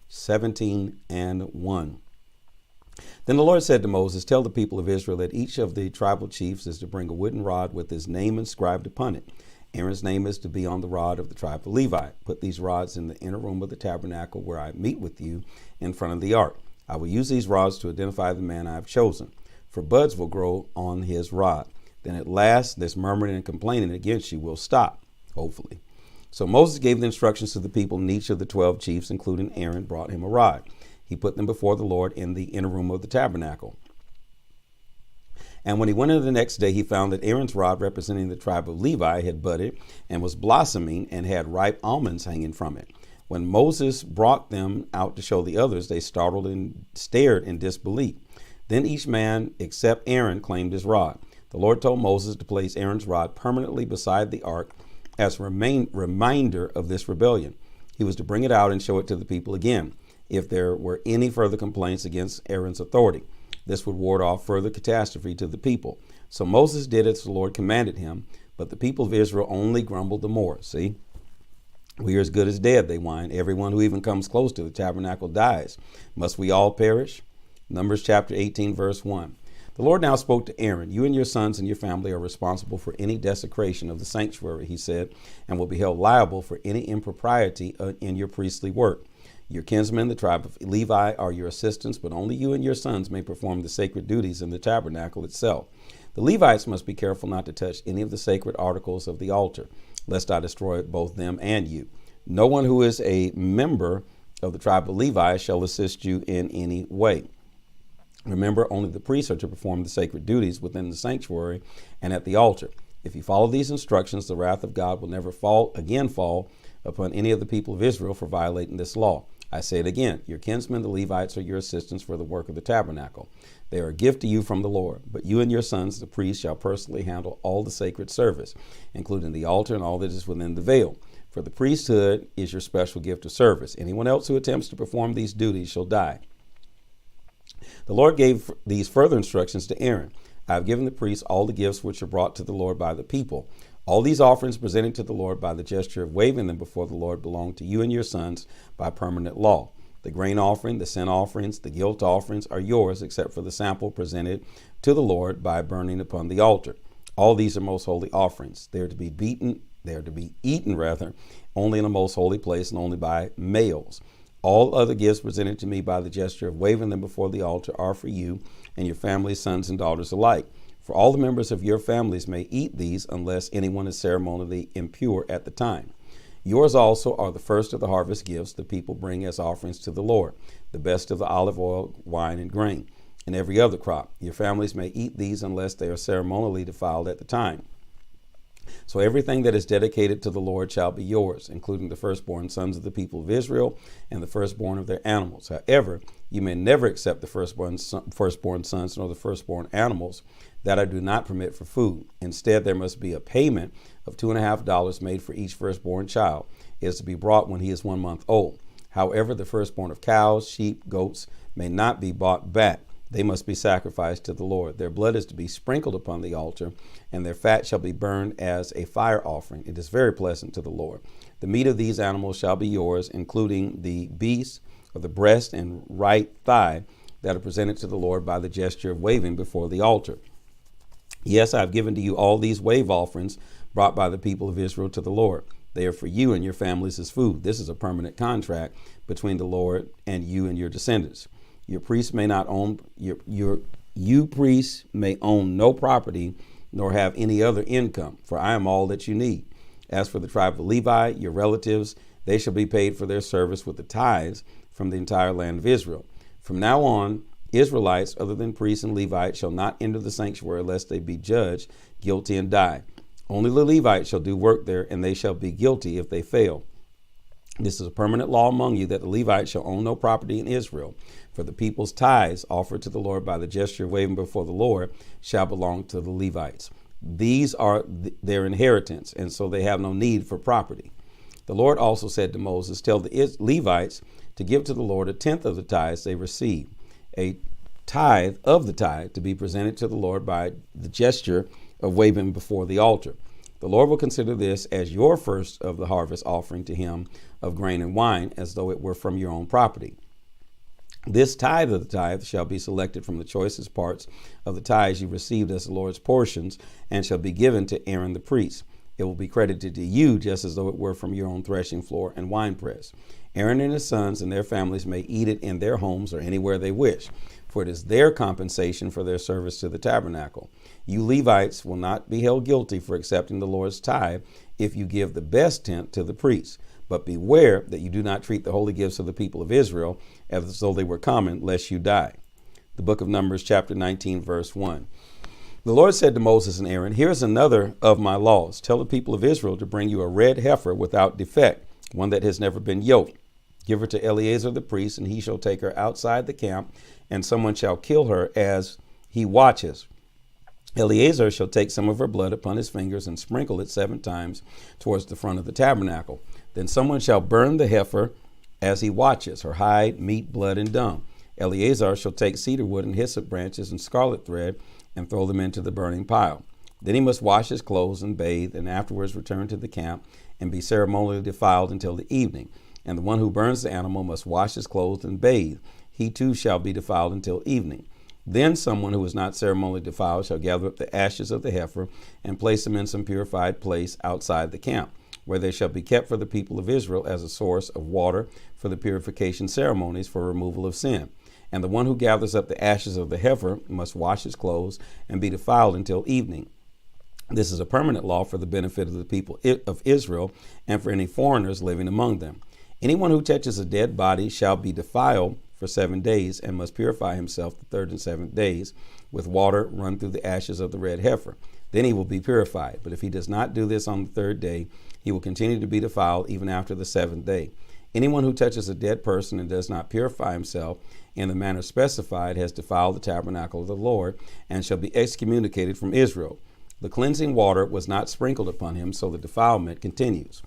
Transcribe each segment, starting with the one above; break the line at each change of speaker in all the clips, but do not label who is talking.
17:1. Then the Lord said to Moses, tell the people of Israel that each of the tribal chiefs is to bring a wooden rod with his name inscribed upon it. Aaron's name is to be on the rod of the tribe of Levi. Put these rods in the inner room of the tabernacle where I meet with you in front of the ark. I will use these rods to identify the man I have chosen, for buds will grow on his rod. Then at last, this murmuring and complaining against you will stop, hopefully. So Moses gave the instructions to the people, and each of the 12 chiefs, including Aaron, brought him a rod. He put them before the Lord in the inner room of the tabernacle. And when he went in the next day, he found that Aaron's rod, representing the tribe of Levi, had budded and was blossoming and had ripe almonds hanging from it. When Moses brought them out to show the others, they startled and stared in disbelief. Then each man except Aaron claimed his rod. The Lord told Moses to place Aaron's rod permanently beside the ark as a reminder of this rebellion. He was to bring it out and show it to the people again if there were any further complaints against Aaron's authority. This would ward off further catastrophe to the people. So Moses did as the Lord commanded him, but the people of Israel only grumbled the more. See, we are as good as dead, they whined. Everyone who even comes close to the tabernacle dies. Must we all perish? Numbers chapter 18, verse 1. The Lord now spoke to Aaron. You and your sons and your family are responsible for any desecration of the sanctuary, he said, and will be held liable for any impropriety in your priestly work. Your kinsmen, the tribe of Levi, are your assistants, but only you and your sons may perform the sacred duties in the tabernacle itself. The Levites must be careful not to touch any of the sacred articles of the altar, lest I destroy both them and you. No one who is a member of the tribe of Levi shall assist you in any way. Remember, only the priests are to perform the sacred duties within the sanctuary and at the altar. If you follow these instructions, the wrath of God will never fall upon any of the people of Israel for violating this law. I say it again, your kinsmen, the Levites, are your assistants for the work of the tabernacle. They are a gift to you from the Lord, but you and your sons, the priests, shall personally handle all the sacred service, including the altar and all that is within the veil. For the priesthood is your special gift of service. Anyone else who attempts to perform these duties shall die. The Lord gave these further instructions to Aaron. I have given the priests all the gifts which are brought to the Lord by the people. All these offerings presented to the Lord by the gesture of waving them before the Lord belong to you and your sons by permanent law. The grain offering, the sin offerings, the guilt offerings are yours, except for the sample presented to the Lord by burning upon the altar. All these are most holy offerings. They are to be eaten only in a most holy place and only by males. All other gifts presented to me by the gesture of waving them before the altar are for you and your families, sons and daughters alike. For all the members of your families may eat these unless anyone is ceremonially impure at the time. Yours also are the first of the harvest gifts the people bring as offerings to the Lord, the best of the olive oil, wine, and grain, and every other crop. Your families may eat these unless they are ceremonially defiled at the time. So everything that is dedicated to the Lord shall be yours, including the firstborn sons of the people of Israel and the firstborn of their animals. However, you may never accept the firstborn sons nor the firstborn animals that I do not permit for food. Instead, there must be a payment of $2.50 made for each firstborn child. It is to be brought when he is 1 month old. However, the firstborn of cows, sheep, goats may not be bought back. They must be sacrificed to the Lord. Their blood is to be sprinkled upon the altar, and their fat shall be burned as a fire offering. It is very pleasant to the Lord. The meat of these animals shall be yours, including the beast of the breast and right thigh that are presented to the Lord by the gesture of waving before the altar. Yes, I have given to you all these wave offerings brought by the people of Israel to the Lord. They are for you and your families as food. This is a permanent contract between the Lord and you and your descendants. Your priests may not own you priests may own no property nor have any other income, for I am all that you need. As for the tribe of Levi, your relatives, they shall be paid for their service with the tithes from the entire land of Israel. From now on, Israelites other than priests and Levites shall not enter the sanctuary lest they be judged guilty and die. Only the Levites shall do work there, and they shall be guilty if they fail. This is a permanent law among you that the Levites shall own no property in Israel. For the people's tithes offered to the Lord by the gesture of waving before the Lord shall belong to the Levites. These are their inheritance, and so they have no need for property. The Lord also said to Moses, tell the Levites to give to the Lord 1/10 of the tithes they receive, a tithe of the tithe to be presented to the Lord by the gesture of waving before the altar. The Lord will consider this as your first of the harvest offering to him of grain and wine, as though it were from your own property. This tithe of the tithe shall be selected from the choicest parts of the tithes you received as the Lord's portions, and shall be given to Aaron the priest. It will be credited to you just as though it were from your own threshing floor and winepress. Aaron and his sons and their families may eat it in their homes or anywhere they wish, for it is their compensation for their service to the tabernacle. You Levites will not be held guilty for accepting the Lord's tithe if you give the best tenth to the priests. But beware that you do not treat the holy gifts of the people of Israel as though they were common, lest you die. The book of Numbers, chapter 19, verse 1. The Lord said to Moses and Aaron, here is another of my laws. Tell the people of Israel to bring you a red heifer without defect, one that has never been yoked. Give her to Eleazar the priest, and he shall take her outside the camp, and someone shall kill her as he watches. Eleazar shall take some of her blood upon his fingers and sprinkle it 7 times towards the front of the tabernacle. Then someone shall burn the heifer as he watches, her hide, meat, blood, and dung. Eleazar shall take cedar wood and hyssop branches and scarlet thread and throw them into the burning pile. Then he must wash his clothes and bathe, and afterwards return to the camp and be ceremonially defiled until the evening. And the one who burns the animal must wash his clothes and bathe. He too shall be defiled until evening. Then someone who is not ceremonially defiled shall gather up the ashes of the heifer and place them in some purified place outside the camp, where they shall be kept for the people of Israel as a source of water for the purification ceremonies for removal of sin. And the one who gathers up the ashes of the heifer must wash his clothes and be defiled until evening. This is a permanent law for the benefit of the people of Israel and for any foreigners living among them. Anyone who touches a dead body shall be defiled for 7 days and must purify himself the 3rd and 7th days with water run through the ashes of the red heifer. Then he will be purified. But if he does not do this on the 3rd day, he will continue to be defiled even after the 7th day. Anyone who touches a dead person and does not purify himself in the manner specified has defiled the tabernacle of the Lord and shall be excommunicated from Israel. The cleansing water was not sprinkled upon him, so the defilement continues.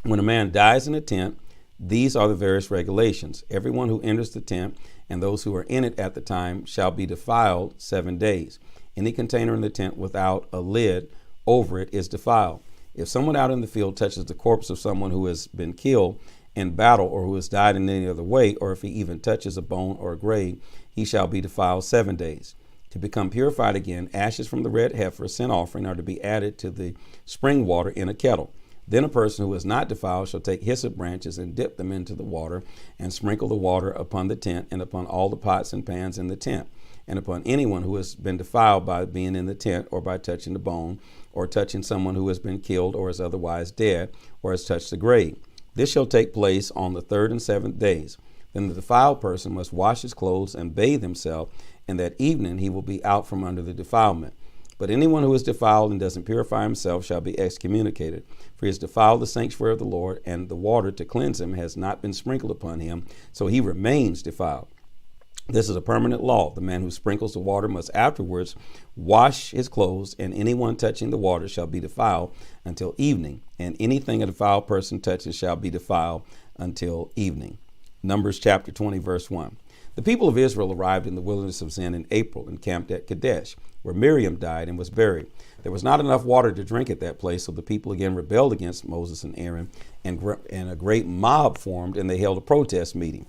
When a man dies in a tent, these are the various regulations. Everyone who enters the tent and those who are in it at the time shall be defiled 7 days. Any container in the tent without a lid over it is defiled. If someone out in the field touches the corpse of someone who has been killed in battle or who has died in any other way, or if he even touches a bone or a grave, he shall be defiled 7 days. To become purified again, ashes from the red heifer, sin offering, are to be added to the spring water in a kettle. Then a person who is not defiled shall take hyssop branches and dip them into the water and sprinkle the water upon the tent and upon all the pots and pans in the tent, and upon anyone who has been defiled by being in the tent or by touching the bone or touching someone who has been killed or is otherwise dead or has touched the grave. This shall take place on the 3rd and 7th days. Then the defiled person must wash his clothes and bathe himself, and that evening he will be out from under the defilement. But anyone who is defiled and doesn't purify himself shall be excommunicated, for he has defiled the sanctuary of the Lord, and the water to cleanse him has not been sprinkled upon him, so he remains defiled. This is a permanent law. The man who sprinkles the water must afterwards wash his clothes, and anyone touching the water shall be defiled until evening, and anything a defiled person touches shall be defiled until evening. Numbers chapter 20, verse 1. The people of Israel arrived in the wilderness of Zin in April and camped at Kadesh, where Miriam died and was buried. There was not enough water to drink at that place, so the people again rebelled against Moses and Aaron, and a great mob formed, and they held a protest meeting.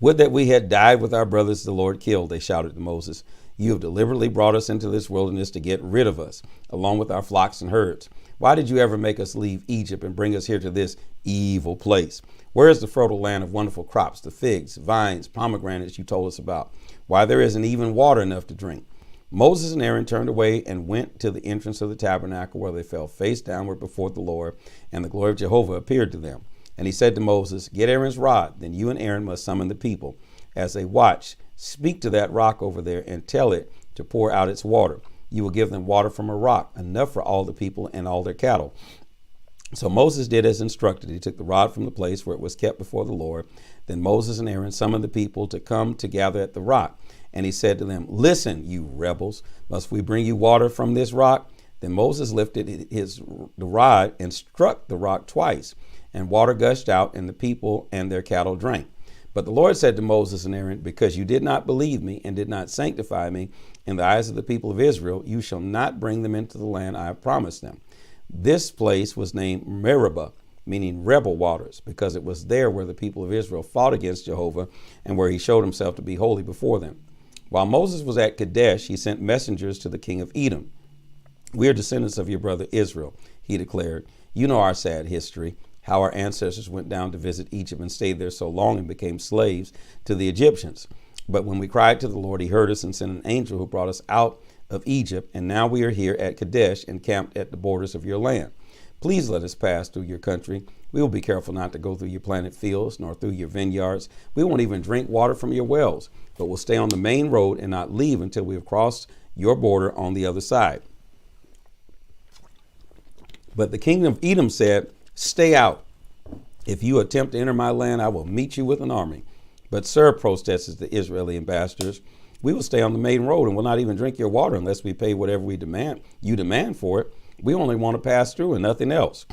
Would that we had died with our brothers the Lord killed, they shouted to Moses. You have deliberately brought us into this wilderness to get rid of us, along with our flocks and herds. Why did you ever make us leave Egypt and bring us here to this evil place? Where is the fertile land of wonderful crops, the figs, vines, pomegranates you told us about? Why, there isn't even water enough to drink. Moses and Aaron turned away and went to the entrance of the tabernacle, where they fell face downward before the Lord, and the glory of Jehovah appeared to them. And he said to Moses, get Aaron's rod, then you and Aaron must summon the people. As they watch, speak to that rock over there and tell it to pour out its water. You will give them water from a rock, enough for all the people and all their cattle. So Moses did as instructed. He took the rod from the place where it was kept before the Lord. Then Moses and Aaron summoned the people to come to gather at the rock. And he said to them, listen, you rebels, must we bring you water from this rock? Then Moses lifted the rod and struck the rock twice, and water gushed out, and the people and their cattle drank. But the Lord said to Moses and Aaron, because you did not believe me and did not sanctify me in the eyes of the people of Israel, you shall not bring them into the land I have promised them. This place was named Meribah, meaning rebel waters, because it was there where the people of Israel fought against Jehovah and where he showed himself to be holy before them. While Moses was at Kadesh, he sent messengers to the king of Edom. We are descendants of your brother Israel, he declared. You know our sad history, how our ancestors went down to visit Egypt and stayed there so long and became slaves to the Egyptians. But when we cried to the Lord, he heard us and sent an angel who brought us out of Egypt. And now we are here at Kadesh, encamped at the borders of your land. Please let us pass through your country. We will be careful not to go through your planted fields, nor through your vineyards. We won't even drink water from your wells, but will stay on the main road and not leave until we have crossed your border on the other side. But the king of Edom said, stay out. If you attempt to enter my land, I will meet you with an army. But sir, protested the Israeli ambassadors, we will stay on the main road and will not even drink your water unless we pay whatever you demand for it. We only want to pass through and nothing else.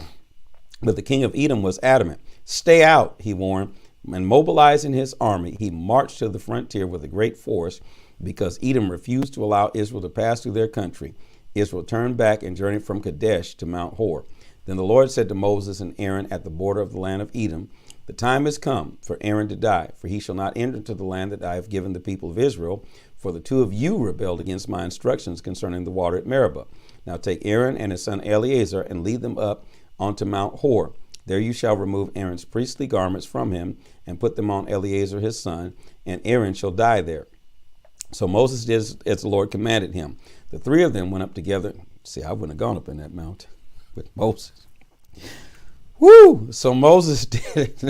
But the king of Edom was adamant. Stay out, he warned, and mobilizing his army, he marched to the frontier with a great force because Edom refused to allow Israel to pass through their country. Israel turned back and journeyed from Kadesh to Mount Hor. Then the Lord said to Moses and Aaron at the border of the land of Edom, the time has come for Aaron to die, for he shall not enter into the land that I have given the people of Israel, for the two of you rebelled against my instructions concerning the water at Meribah. Now take Aaron and his son Eleazar and lead them up onto Mount Hor. There you shall remove Aaron's priestly garments from him and put them on Eleazar his son, and Aaron shall die there. So Moses did as the Lord commanded him. The three of them went up together. See, I wouldn't have gone up in that mountain with Moses. Woo! So Moses did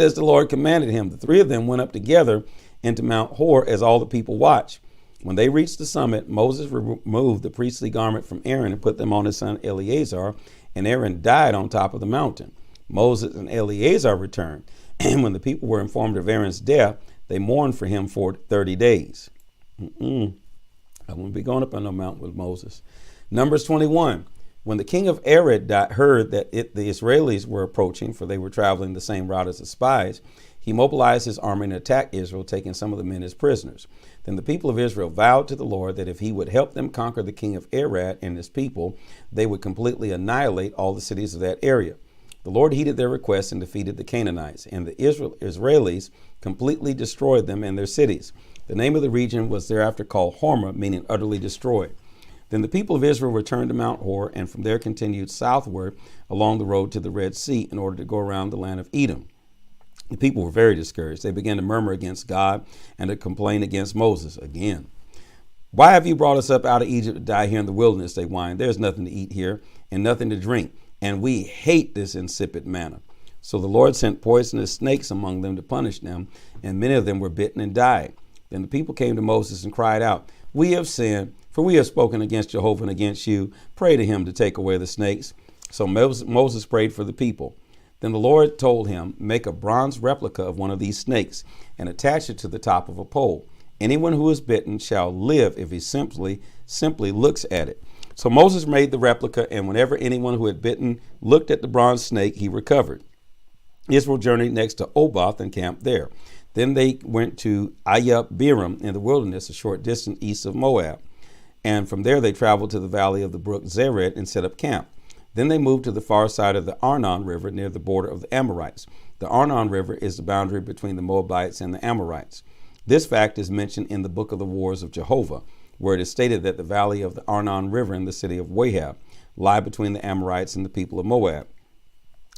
as the Lord commanded him. The three of them went up together into Mount Hor as all the people watched. When they reached the summit, Moses removed the priestly garment from Aaron and put them on his son Eleazar, and Aaron died on top of the mountain. Moses and Eleazar returned, and when the people were informed of Aaron's death, they mourned for him for 30 days. I won't be going up on no mountain with Moses. Numbers 21. When the king of Arad heard that the Israelis were approaching, for they were traveling the same route as the spies, he mobilized his army and attacked Israel, taking some of the men as prisoners. Then the people of Israel vowed to the Lord that if he would help them conquer the king of Arad and his people, they would completely annihilate all the cities of that area. The Lord heeded their request and defeated the Canaanites, and the Israelis completely destroyed them and their cities. The name of the region was thereafter called Hormah, meaning utterly destroyed. Then the people of Israel returned to Mount Hor, and from there continued southward along the road to the Red Sea in order to go around the land of Edom. The people were very discouraged. They began to murmur against God and to complain against Moses again. Why have you brought us up out of Egypt to die here in the wilderness? They whined. There's nothing to eat here and nothing to drink, and we hate this insipid manna. So the Lord sent poisonous snakes among them to punish them, and many of them were bitten and died. Then the people came to Moses and cried out, we have sinned, for we have spoken against Jehovah and against you. Pray to him to take away the snakes. So Moses prayed for the people. Then the Lord told him, make a bronze replica of one of these snakes and attach it to the top of a pole. Anyone who is bitten shall live if he simply looks at it. So Moses made the replica, and whenever anyone who had bitten looked at the bronze snake, he recovered. Israel journeyed next to Oboth and camped there. Then they went to Ayub-Biram in the wilderness, a short distance east of Moab. And from there they traveled to the valley of the brook Zered and set up camp. Then they moved to the far side of the Arnon River near the border of the Amorites. The Arnon River is the boundary between the Moabites and the Amorites. This fact is mentioned in the book of the Wars of Jehovah, where it is stated that the valley of the Arnon River and the city of Wahab lie between the Amorites and the people of Moab.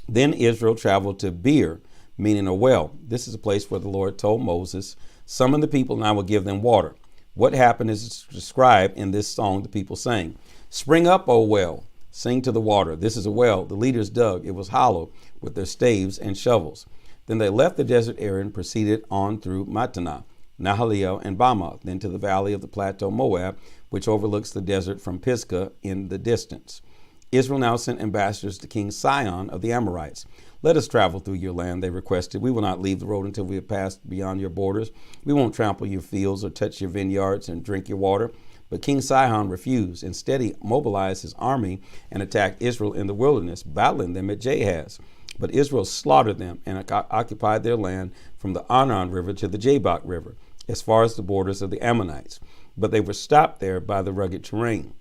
Then Israel traveled to Beer, meaning a well. This is a place where the Lord told Moses, summon the people and I will give them water. What happened is described in this song the people sang. Spring up, O well, sing to the water. This is a well the leaders dug. It was hollow with their staves and shovels. Then they left the desert area and proceeded on through Mattanah, Nahaliel, and Bamoth, then to the valley of the plateau Moab, which overlooks the desert from Pisgah in the distance. Israel now sent ambassadors to King Sihon of the Amorites. Let us travel through your land, they requested. We will not leave the road until we have passed beyond your borders. We won't trample your fields or touch your vineyards and drink your water. But King Sihon refused. Instead, he mobilized his army and attacked Israel in the wilderness, battling them at Jahaz. But Israel slaughtered them and occupied their land from the Arnon River to the Jabbok River, as far as the borders of the Ammonites. But they were stopped there by the rugged terrain.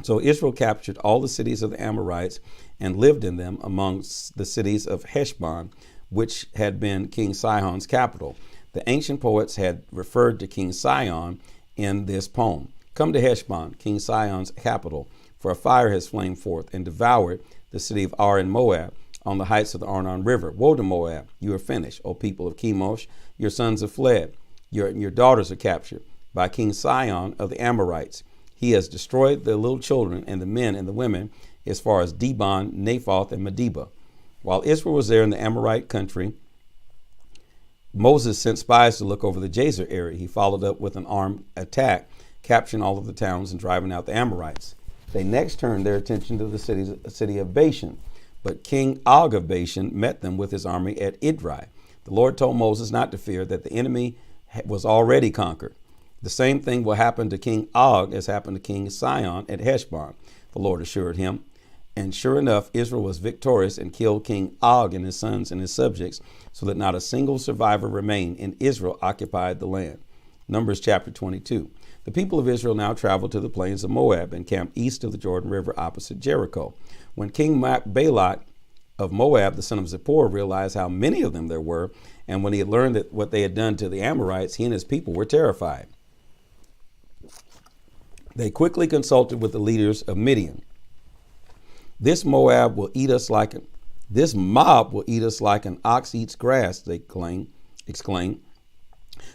So Israel captured all the cities of the Amorites and lived in them amongst the cities of Heshbon, which had been King Sihon's capital. The ancient poets had referred to King Sihon in this poem. Come to Heshbon, King Sihon's capital, for a fire has flamed forth and devoured the city of Ar in Moab on the heights of the Arnon River. Woe to Moab, you are finished, O people of Chemosh. Your sons have fled. Your daughters are captured by King Sihon of the Amorites. He has destroyed the little children and the men and the women as far as Dibon, Naphoth, and Medeba. While Israel was there in the Amorite country, Moses sent spies to look over the Jazer area. He followed up with an armed attack, capturing all of the towns and driving out the Amorites. They next turned their attention to the city of Bashan, but King Og of Bashan met them with his army at Idri. The Lord told Moses not to fear, that the enemy was already conquered. The same thing will happen to King Og as happened to King Sihon at Heshbon, the Lord assured him. And sure enough, Israel was victorious and killed King Og and his sons and his subjects, so that not a single survivor remained, and Israel occupied the land. Numbers chapter 22. The people of Israel now traveled to the plains of Moab and camped east of the Jordan River opposite Jericho. When King Balak of Moab, the son of Zippor, realized how many of them there were, and when he had learned that what they had done to the Amorites, he and his people were terrified. They quickly consulted with the leaders of Midian. This mob will eat us like an ox eats grass, they exclaimed.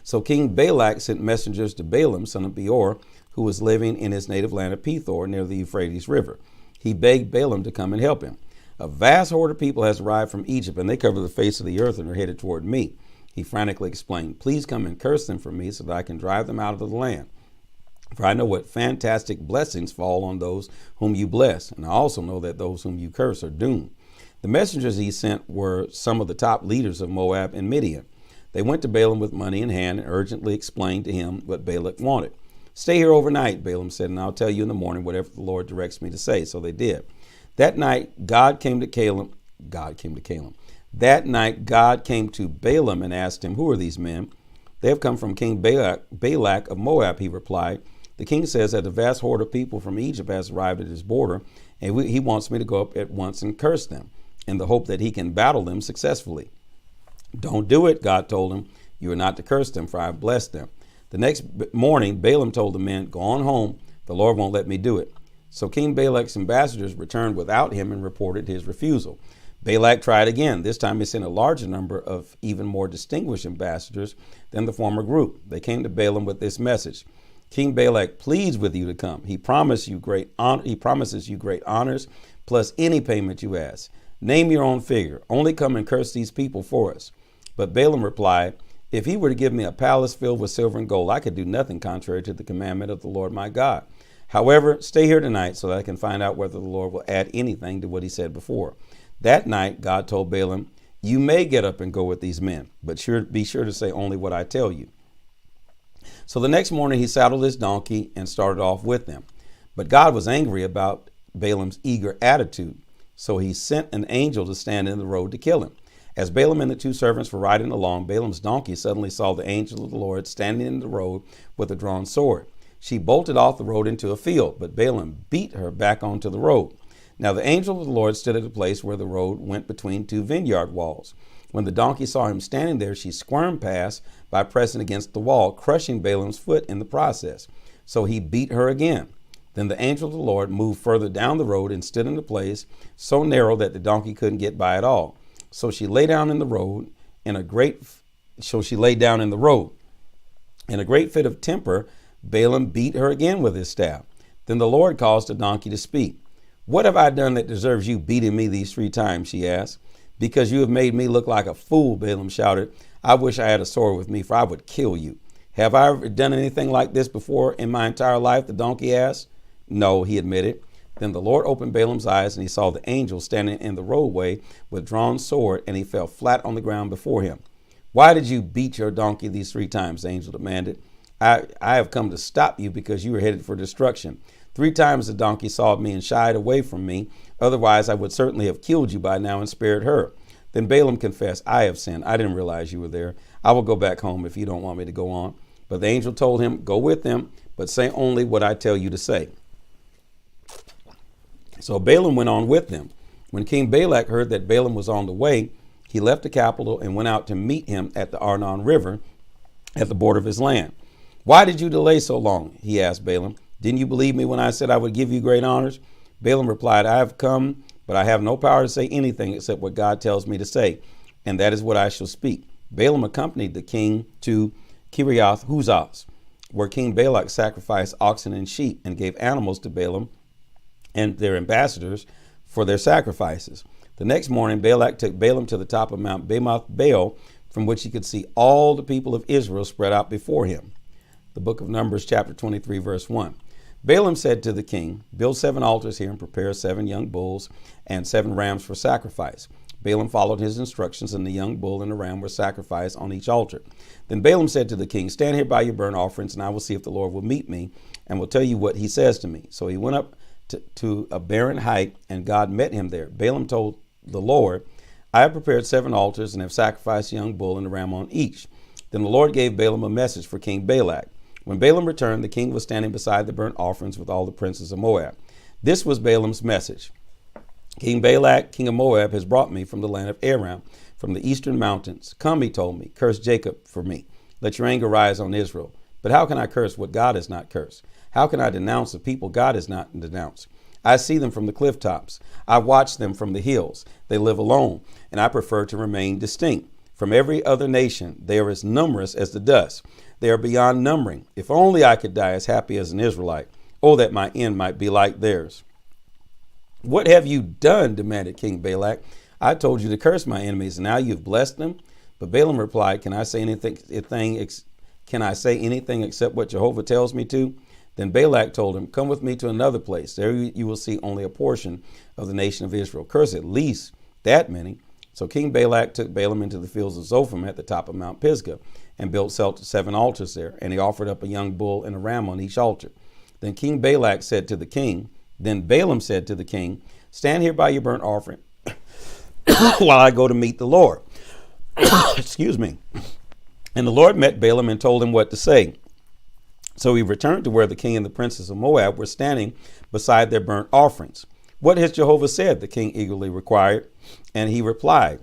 So King Balak sent messengers to Balaam, son of Beor, who was living in his native land of Pethor near the Euphrates River. He begged Balaam to come and help him. A vast horde of people has arrived from Egypt, and they cover the face of the earth and are headed toward me. He frantically explained, please come and curse them for me so that I can drive them out of the land. For I know what fantastic blessings fall on those whom you bless, and I also know that those whom you curse are doomed. The messengers he sent were some of the top leaders of Moab and Midian. They went to Balaam with money in hand and urgently explained to him what Balak wanted. Stay here overnight, Balaam said, and I'll tell you in the morning whatever the Lord directs me to say. So they did. That night, God came to Balaam and asked him, who are these men? They have come from King Balak of Moab, he replied. The king says that a vast horde of people from Egypt has arrived at his border, and he wants me to go up at once and curse them, in the hope that he can battle them successfully. Don't do it, God told him. You are not to curse them, for I have blessed them. The next morning, Balaam told the men, go on home. The Lord won't let me do it. So King Balak's ambassadors returned without him and reported his refusal. Balak tried again. This time he sent a larger number of even more distinguished ambassadors than the former group. They came to Balaam with this message. King Balak pleads with you to come. He promises you great honors plus any payment you ask. Name your own figure. Only come and curse these people for us. But Balaam replied, if he were to give me a palace filled with silver and gold, I could do nothing contrary to the commandment of the Lord my God. However, stay here tonight so that I can find out whether the Lord will add anything to what he said before. That night, God told Balaam, you may get up and go with these men, but be sure to say only what I tell you. So the next morning he saddled his donkey and started off with them. But God was angry about Balaam's eager attitude, so he sent an angel to stand in the road to kill him. As Balaam and the two servants were riding along, Balaam's donkey suddenly saw the angel of the Lord standing in the road with a drawn sword. She bolted off the road into a field, but Balaam beat her back onto the road. Now the angel of the Lord stood at a place where the road went between two vineyard walls. When the donkey saw him standing there, she squirmed past by pressing against the wall, crushing Balaam's foot in the process. So he beat her again. Then the angel of the Lord moved further down the road and stood in a place so narrow that the donkey couldn't get by at all. So she lay down in the road in a great fit of temper. Balaam beat her again with his staff. Then the Lord caused the donkey to speak. What have I done that deserves you beating me these 3 times? She asked. Because you have made me look like a fool, Balaam shouted. I wish I had a sword with me, for I would kill you. Have I ever done anything like this before in my entire life? The donkey asked. No, he admitted. Then the Lord opened Balaam's eyes, and he saw the angel standing in the roadway with drawn sword, and he fell flat on the ground before him. Why did you beat your donkey these 3 times? The angel demanded. I have come to stop you because you are headed for destruction. 3 times the donkey saw me and shied away from me. Otherwise, I would certainly have killed you by now and spared her. Then Balaam confessed, I have sinned. I didn't realize you were there. I will go back home if you don't want me to go on. But the angel told him, go with them, but say only what I tell you to say. So Balaam went on with them. When King Balak heard that Balaam was on the way, he left the capital and went out to meet him at the Arnon River at the border of his land. Why did you delay so long? He asked Balaam. Didn't you believe me when I said I would give you great honors? Balaam replied, I have come, but I have no power to say anything except what God tells me to say, and that is what I shall speak. Balaam accompanied the king to Kiriath Huzoth, where King Balak sacrificed oxen and sheep and gave animals to Balaam and their ambassadors for their sacrifices. The next morning, Balak took Balaam to the top of Mount Bamoth Baal, from which he could see all the people of Israel spread out before him. The book of Numbers, chapter 23, verse 1. Balaam said to the king, build 7 altars here and prepare 7 young bulls and 7 rams for sacrifice. Balaam followed his instructions, and the young bull and the ram were sacrificed on each altar. Then Balaam said to the king, stand here by your burnt offerings, and I will see if the Lord will meet me and will tell you what he says to me. So he went up to a barren height, and God met him there. Balaam told the Lord, I have prepared 7 altars and have sacrificed a young bull and a ram on each. Then the Lord gave Balaam a message for King Balak. When Balaam returned, the king was standing beside the burnt offerings with all the princes of Moab. This was Balaam's message. King Balak, king of Moab, has brought me from the land of Aram, from the eastern mountains. Come, he told me, curse Jacob for me. Let your anger rise on Israel. But how can I curse what God has not cursed? How can I denounce the people God has not denounced? I see them from the cliff tops. I watch them from the hills. They live alone, and I prefer to remain distinct. From every other nation, they are as numerous as the dust. They are beyond numbering. If only I could die as happy as an Israelite. Oh, that my end might be like theirs. What have you done? Demanded King Balak. I told you to curse my enemies, and now you've blessed them. But Balaam replied, Can I say anything except what Jehovah tells me to? Then Balak told him, come with me to another place. There you will see only a portion of the nation of Israel. Curse at least that many. So King Balak took Balaam into the fields of Zophim at the top of Mount Pisgah and built 7 altars there. And he offered up a young bull and a ram on each altar. Then Balaam said to the king, stand here by your burnt offering while I go to meet the Lord. Excuse me. And the Lord met Balaam and told him what to say. So he returned to where the king and the princes of Moab were standing beside their burnt offerings. What has Jehovah said? The king eagerly inquired. And he replied,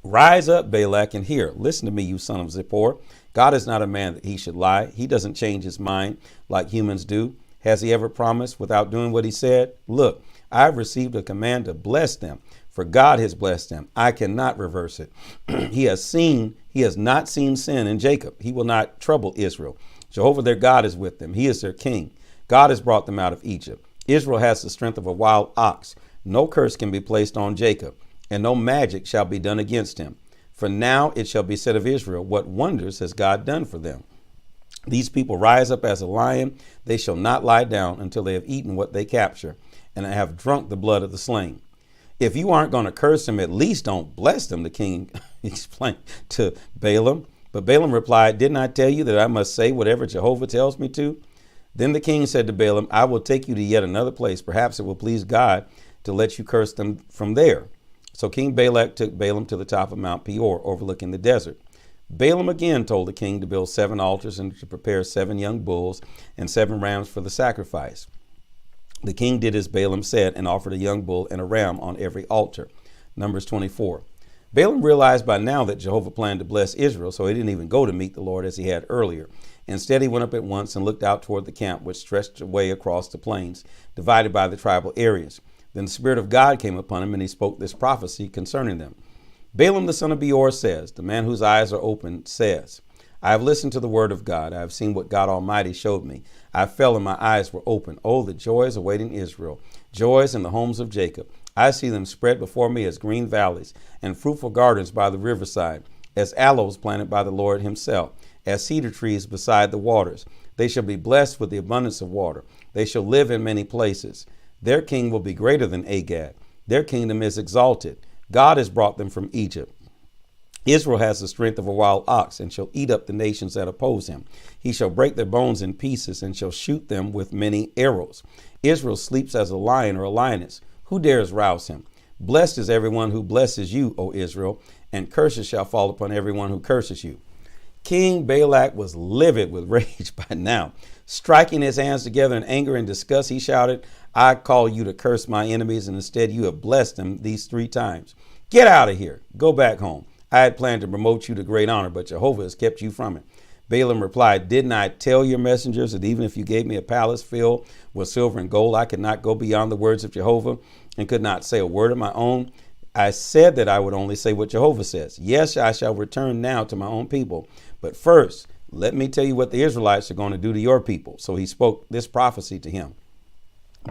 rise up, Balak, and hear. Listen to me, you son of Zippor. God is not a man that he should lie. He doesn't change his mind like humans do. Has he ever promised without doing what he said? Look, I have received a command to bless them, for God has blessed them. I cannot reverse it. He has not seen sin in Jacob. He will not trouble Israel. Jehovah their God is with them. He is their king. God has brought them out of Egypt. Israel has the strength of a wild ox. No curse can be placed on Jacob, and no magic shall be done against him. For now it shall be said of Israel, what wonders has God done for them? These people rise up as a lion. They shall not lie down until they have eaten what they capture, and have drunk the blood of the slain. If you aren't going to curse them, at least don't bless them, the king explained to Balaam. But Balaam replied, didn't I tell you that I must say whatever Jehovah tells me to? Then the king said to Balaam, I will take you to yet another place. Perhaps it will please God to let you curse them from there. So King Balak took Balaam to the top of Mount Peor, overlooking the desert. Balaam again told the king to build 7 altars and to prepare 7 young bulls and 7 rams for the sacrifice. The king did as Balaam said and offered a young bull and a ram on every altar. Numbers 24. Balaam realized by now that Jehovah planned to bless Israel, so he didn't even go to meet the Lord as he had earlier. Instead, he went up at once and looked out toward the camp, which stretched away across the plains, divided by the tribal areas. Then the Spirit of God came upon him, and he spoke this prophecy concerning them. Balaam the son of Beor says, the man whose eyes are open says, I have listened to the word of God. I have seen what God Almighty showed me. I fell and my eyes were open. Oh, the joys awaiting Israel, joys in the homes of Jacob. I see them spread before me as green valleys and fruitful gardens by the riverside, as aloes planted by the Lord himself, as cedar trees beside the waters. They shall be blessed with the abundance of water. They shall live in many places. Their king will be greater than Agag. Their kingdom is exalted. God has brought them from Egypt. Israel has the strength of a wild ox and shall eat up the nations that oppose him. He shall break their bones in pieces and shall shoot them with many arrows. Israel sleeps as a lion or a lioness. Who dares rouse him? Blessed is everyone who blesses you, O Israel, and curses shall fall upon everyone who curses you. King Balak was livid with rage by now. Striking his hands together in anger and disgust, he shouted, I call you to curse my enemies, and instead you have blessed them these 3 times. Get out of here. Go back home. I had planned to promote you to great honor, but Jehovah has kept you from it. Balaam replied, didn't I tell your messengers that even if you gave me a palace filled with silver and gold, I could not go beyond the words of Jehovah and could not say a word of my own? I said that I would only say what Jehovah says. Yes, I shall return now to my own people. But first, let me tell you what the Israelites are going to do to your people. So he spoke this prophecy to him.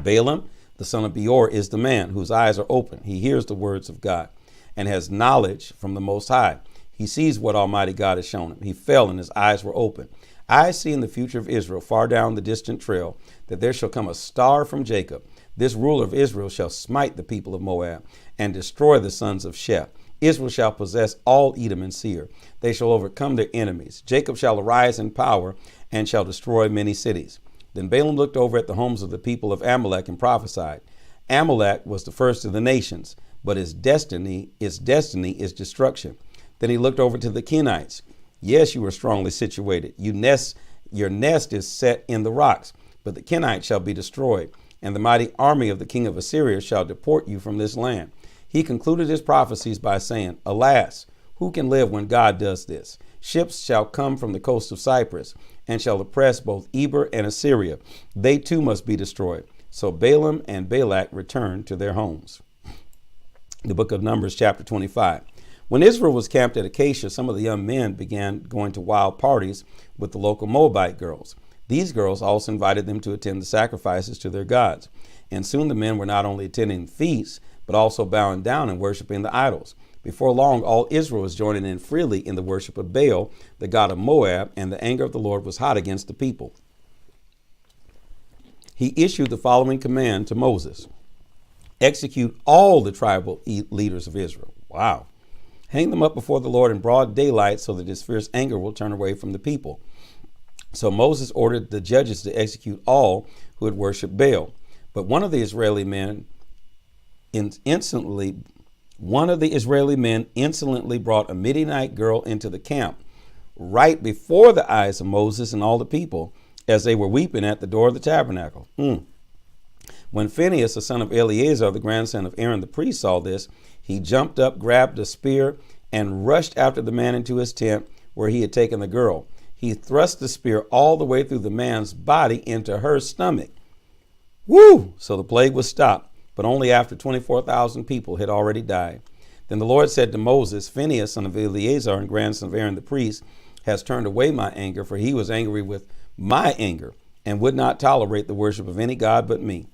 Balaam, the son of Beor, is the man whose eyes are open. He hears the words of God and has knowledge from the Most High. He sees what Almighty God has shown him. He fell and his eyes were open. I see in the future of Israel, far down the distant trail, that there shall come a star from Jacob. This ruler of Israel shall smite the people of Moab and destroy the sons of Sheph. Israel shall possess all Edom and Seir. They shall overcome their enemies. Jacob shall arise in power and shall destroy many cities. Then Balaam looked over at the homes of the people of Amalek and prophesied. Amalek was the first of the nations, but its destiny is destruction. Then he looked over to the Kenites. Yes, you are strongly situated. Your nest is set in the rocks, but the Kenites shall be destroyed, and the mighty army of the king of Assyria shall deport you from this land. He concluded his prophecies by saying, Alas, who can live when God does this? Ships shall come from the coast of Cyprus and shall oppress both Eber and Assyria. They too must be destroyed. So Balaam and Balak returned to their homes. The book of Numbers, chapter 25. When Israel was camped at Acacia, some of the young men began going to wild parties with the local Moabite girls. These girls also invited them to attend the sacrifices to their gods. And soon the men were not only attending feasts, but also bowing down and worshiping the idols. Before long, all Israel was joining in freely in the worship of Baal, the god of Moab, and the anger of the Lord was hot against the people. He issued the following command to Moses. Execute all the tribal leaders of Israel. Wow. Hang them up before the Lord in broad daylight so that his fierce anger will turn away from the people. So Moses ordered the judges to execute all who had worshipped Baal. But one of the Israeli men insolently brought a Midianite girl into the camp right before the eyes of Moses and all the people as they were weeping at the door of the tabernacle. When Phinehas, the son of Eleazar, the grandson of Aaron the priest, saw this, he jumped up, grabbed a spear, and rushed after the man into his tent where he had taken the girl. He thrust the spear all the way through the man's body into her stomach. Woo! So the plague was stopped, but only after 24,000 people had already died. Then the Lord said to Moses, Phinehas, son of Eleazar and grandson of Aaron the priest, has turned away my anger, for he was angry with my anger and would not tolerate the worship of any god but me.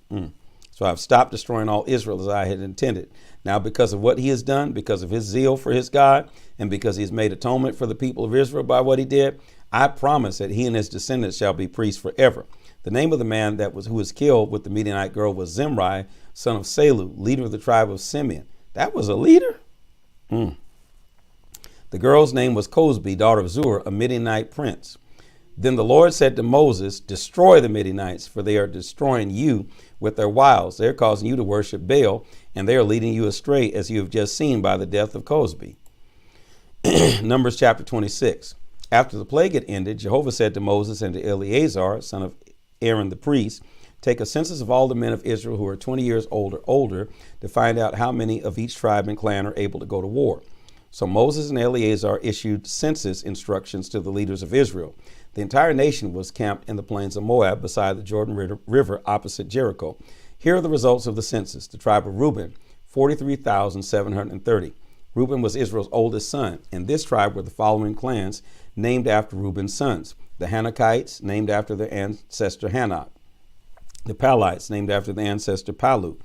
So I've stopped destroying all Israel as I had intended. Now, because of what he has done, because of his zeal for his God, and because he has made atonement for the people of Israel by what he did, I promise that he and his descendants shall be priests forever. The name of the man who was killed with the Midianite girl was Zimri, son of Salu, leader of the tribe of Simeon. That was a leader? The girl's name was Cosbi, daughter of Zur, a Midianite prince. Then the Lord said to Moses, destroy the Midianites, for they are destroying you with their wiles. They're causing you to worship Baal, and they are leading you astray, as you have just seen by the death of Cosbi. Numbers chapter 26. After the plague had ended, Jehovah said to Moses and to Eleazar, son of Aaron the priest, take a census of all the men of Israel who are 20 years older to find out how many of each tribe and clan are able to go to war. So Moses and Eleazar issued census instructions to the leaders of Israel. The entire nation was camped in the plains of Moab beside the Jordan River opposite Jericho. Here are the results of the census. The tribe of Reuben, 43,730. Reuben was Israel's oldest son. In this tribe were the following clans named after Reuben's sons. The Hanakites, named after their ancestor Hanak. The Palites, named after the ancestor Palu.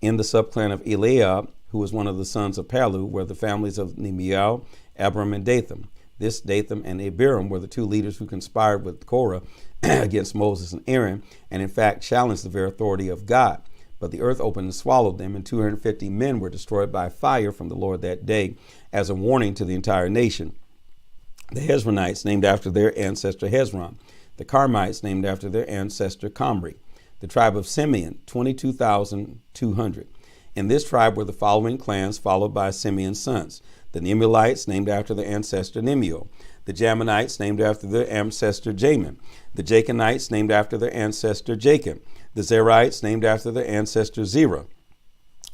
In the subclan of Eliab, who was one of the sons of Palu, were the families of Nemiel, Abram, and Dathan. This Dathan and Abiram were the two leaders who conspired with Korah against Moses and Aaron, and in fact challenged the very authority of God. But the earth opened and swallowed them, and 250 men were destroyed by fire from the Lord that day, as a warning to the entire nation. The Hezronites, named after their ancestor Hezron. The Carmites, named after their ancestor Comri. The tribe of Simeon, 22,200. In this tribe were the following clans, followed by Simeon's sons. The Nemuelites, named after their ancestor Nemuel. The Jaminites, named after their ancestor Jamin. The Jachanites, named after their ancestor Jachin. The Zerites, named after their ancestor Zerah.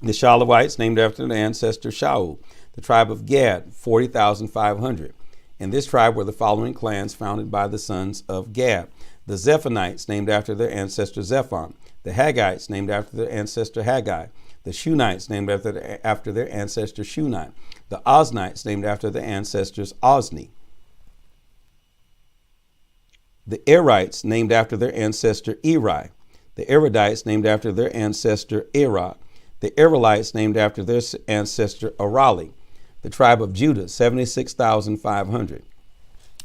The Shalawites, named after their ancestor Shaul. The tribe of Gad, 40,500. In this tribe were the following clans founded by the sons of Gad. The Zephonites, named after their ancestor Zephon. The Haggites, named after their ancestor Haggai. The Shunites, named after their ancestor Shuni. The Oznites, named after their ancestors Ozni. The Erites, named after their ancestor Eri. The Eridites, named after their ancestor Erod. The Erelites, named after their ancestor Arali. The tribe of Judah, 76,500.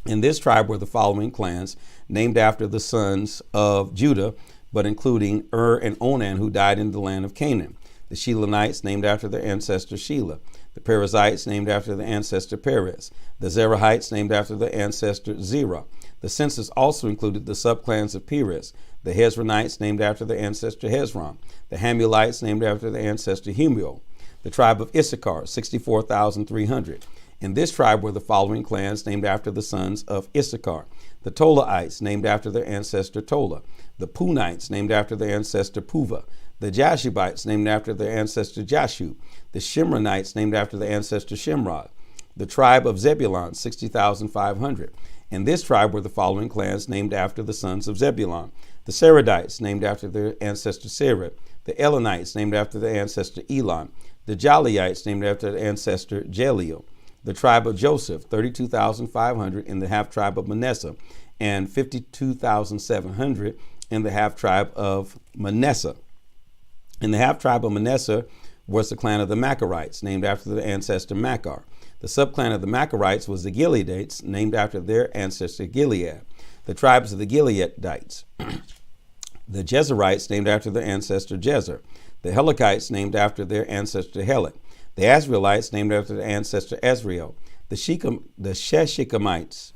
In this tribe were the following clans, named after the sons of Judah, but including and Onan, who died in the land of Canaan. The Shelonites, named after their ancestor Shelah. The Perizzites, named after their ancestor Perez. The Zerahites, named after their ancestor Zerah. The census also included the subclans of Perez. The Hezronites, named after their ancestor Hezron. The Hamulites, named after their ancestor Humuel. The tribe of Issachar, 64,300. In this tribe were the following clans, named after the sons of Issachar. The Tolaites, named after their ancestor Tola. The Punites, named after their ancestor Puva. The Jashubites, named after their ancestor Jashu. The Shimronites, named after their ancestor Shimrod. The tribe of Zebulun, 60,500. In this tribe were the following clans, named after the sons of Zebulun. The Seredites, named after their ancestor Sered. The Elonites, named after their ancestor Elon. The Jaliites, named after their ancestor Jeliel. The tribe of Joseph, 32,500 in the half-tribe of Manasseh, and 52,700 in the half-tribe of Manasseh. In the half-tribe of Manasseh was the clan of the Macharites, named after their ancestor Machar. The subclan of the Macharites was the Gileadites, named after their ancestor Gilead. The tribes of the Gileadites. The Jezerites, named after their ancestor Jezer. The Helikites, named after their ancestor Helik. The Azraelites, named after their ancestor Azrael. The Shechemites,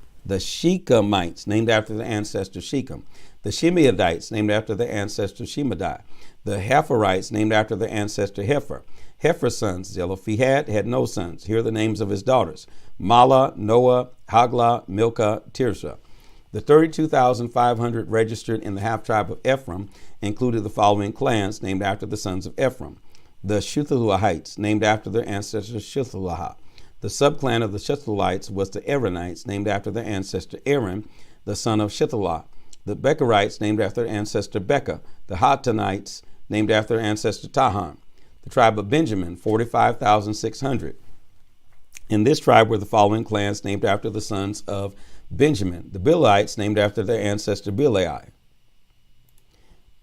named after their ancestor Shechem. The Shimeadites, named after their ancestor Shemadi. The Hepherites, named after their ancestor Hepher. Hepher's sons, Zelophehad, had no sons. Here are the names of his daughters: Mala, Noah, Hagla, Milcah, Tirsah. The 32,500 registered in the half-tribe of Ephraim included the following clans, named after the sons of Ephraim. The Shuthelahites, named after their ancestor Shuthelah. The subclan of the Shuthelites was the Aaronites, named after their ancestor Aaron, the son of Shuthelah. The Becherites, named after their ancestor Becca. The Hatanites, named after their ancestor Tahan. The tribe of Benjamin, 45,600. In this tribe were the following clans, named after the sons of Benjamin. The Bilites, named after their ancestor Bilai.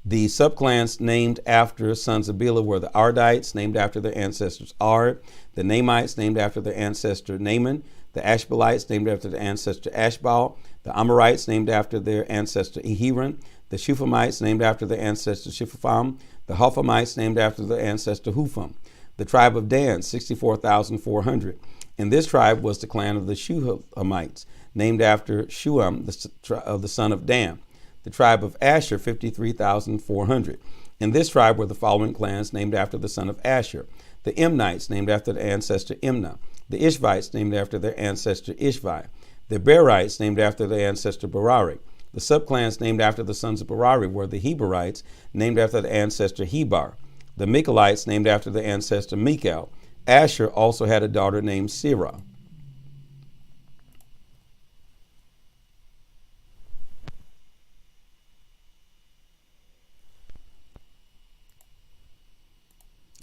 The subclans named after sons of Bela were the Ardites, named after their ancestors Ard. The Namites, named after their ancestor Naaman. The Ashbelites, named after their ancestor Ashbal. The Amorites, named after their ancestor Ehiran. The Shuphamites, named after their ancestor Shupham. The Huphamites, named after their ancestor Hupham. The tribe of Dan, 64,400. In this tribe was the clan of the Shuhamites, named after Shuam, the son of Dan. The tribe of Asher, 53,400. In this tribe were the following clans, named after the son of Asher. The Imnites, named after their ancestor Imnah. The Ishvites, named after their ancestor Ishvi. The Berites, named after their ancestor Berari. The subclans named after the sons of Berari were the Heberites, named after the ancestor Hebar. The Michalites, named after the ancestor Michal. Asher also had a daughter named Sirah.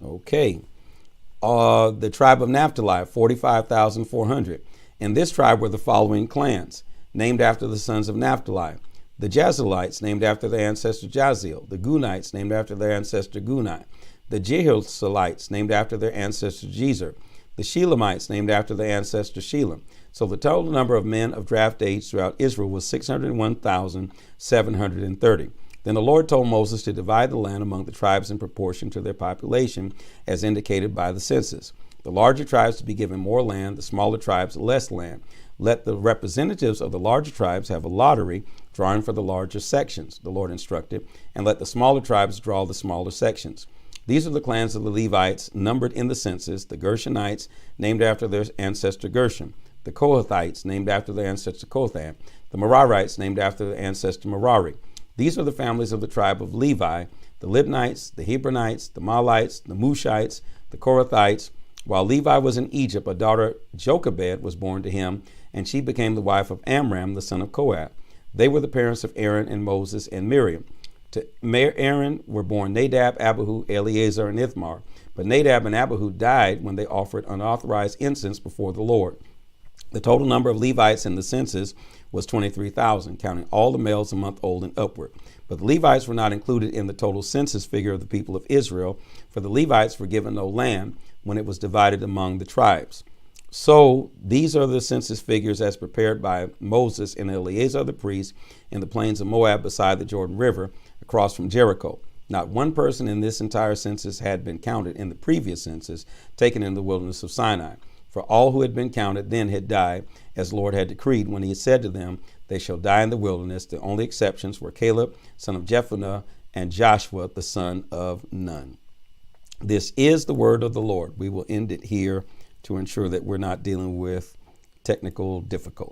Okay. The tribe of Naphtali, 45,400. In this tribe were the following clans, named after the sons of Naphtali. The Jazelites, named after their ancestor Jaziel. The Gunites, named after their ancestor Gunai. The Jehoshalites, named after their ancestor Jezer. The Shelamites, named after their ancestor Shelam. So the total number of men of draft age throughout Israel was 601,730. Then the Lord told Moses to divide the land among the tribes in proportion to their population, as indicated by the census. the larger tribes to be given more land, the smaller tribes less land. Let the representatives of the larger tribes have a lottery, drawing for the larger sections, the Lord instructed, and let the smaller tribes draw the smaller sections. These are the clans of the Levites numbered in the census: the Gershonites, named after their ancestor Gershon; the Kohathites, named after their ancestor Kohath; the Merarites, named after their ancestor Merari. These are the families of the tribe of Levi: the Libnites, the Hebronites, the Mahlites, the Mushites, the Korathites. While Levi was in Egypt, a daughter Jochebed was born to him, and she became the wife of Amram, the son of Kohath. They were the parents of Aaron and Moses and Miriam. To Aaron were born Nadab, Abihu, Eleazar, and Ithamar. But Nadab and Abihu died when they offered unauthorized incense before the Lord. The total number of Levites in the census was 23,000, counting all the males a month old and upward. But the Levites were not included in the total census figure of the people of Israel, for the Levites were given no land when it was divided among the tribes. So these are the census figures as prepared by Moses and Eleazar the priest in the plains of Moab beside the Jordan River, across from Jericho. Not one person in this entire census had been counted in the previous census taken in the wilderness of Sinai. For all who had been counted then had died, as the Lord had decreed when he had said to them, "They shall die in the wilderness." The only exceptions were Caleb, son of Jephunneh, and Joshua, the son of Nun. This is the word of the Lord. We will end it here to ensure that we're not dealing with technical difficulties.